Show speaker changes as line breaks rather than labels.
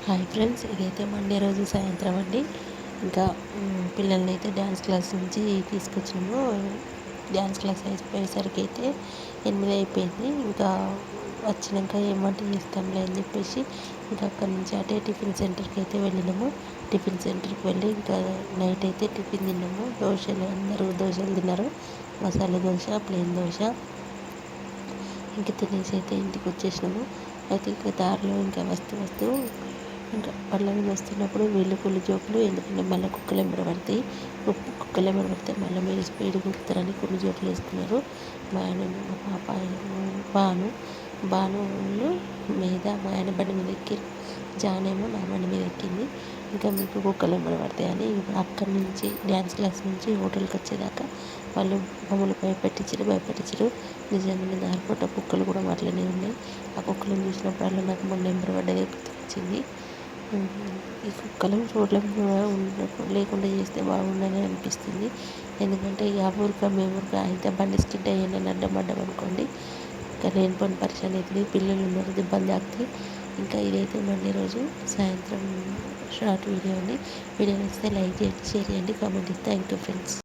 Hi friends, ఇదైతే Monday రోజు సాయంత్రం అండి. ఇంకా పిల్లల్ని అయితే డ్యాన్స్ క్లాస్ నుంచి తీసుకొచ్చినాము. డ్యాన్స్ క్లాస్ అయిపోయేసరికి అయితే 8 అయిపోయింది. ఇంకా వచ్చినాక ఏం వంట చేస్తాంలే అని చెప్పేసి ఇంకా అక్కడి నుంచి అటే టిఫిన్ సెంటర్కి అయితే వెళ్ళినాము. టిఫిన్ సెంటర్కి వెళ్ళి ఇంకా నైట్ అయితే టిఫిన్ తిన్నాము. దోశలు, అందరూ దోశలు తిన్నారు. మసాలా దోశ, ప్లెయిన్ దోశ. ఇంకా తినేసి అయితే ఇంటికి వచ్చేసినాము. అయితే ఇంకా దారిలో ఇంకా వస్తూ ఇంకా పళ్ళ మీద వస్తున్నప్పుడు వీళ్ళు పుల్లి జోకులు, ఎందుకంటే మళ్ళీ కుక్కలు ఎంబడి పడతాయి. కుక్కలు ఎంబడి పడితే మళ్ళీ మీరు స్పీడ్గా ఎక్కుతారని కొన్ని జోకులు వేసుకున్నారు. మా ఆయన, మా పాప, బాను మీద మా ఆయన బండి మీద ఎక్కి, జానేమో నా బండి మీద ఎక్కింది. ఇంకా మీకు కుక్కలు ఎంబడి పడతాయని అక్కడి నుంచి డ్యాన్స్ క్లాస్ నుంచి హోటల్కి వచ్చేదాకా వాళ్ళు మమ్మల్ని భయపెట్టించారు. నిజంగానే దారిపూట కుక్కలు కూడా అట్లనే ఉన్నాయి. ఆ కుక్కలను చూసినప్పుడల్లా నాకు మొన్న ఎంబడి పడ్డదే గుర్తొచ్చింది. ఈ కుక్కలు రోడ్ల మీద లేకుండా చేస్తే బాగుండని అనిపిస్తుంది. ఎందుకంటే ఆ ఊరిక మేము ఊరిక అయితే బండి స్కిడ్ అయ్యాను అడ్డం అనుకోండి, ఇంకా లేనిపోని పరిచయం అవుతుంది. పిల్లలు ఉన్నారు, దెబ్బలు తాకితే. ఇంకా ఇదైతే మండే రోజు సాయంత్రం షార్ట్ వీడియో అండి. వీడియో నచ్చితే లైక్ చేయండి, షేర్ చేయండి, కామెంట్ చేయండి. Thank you friends.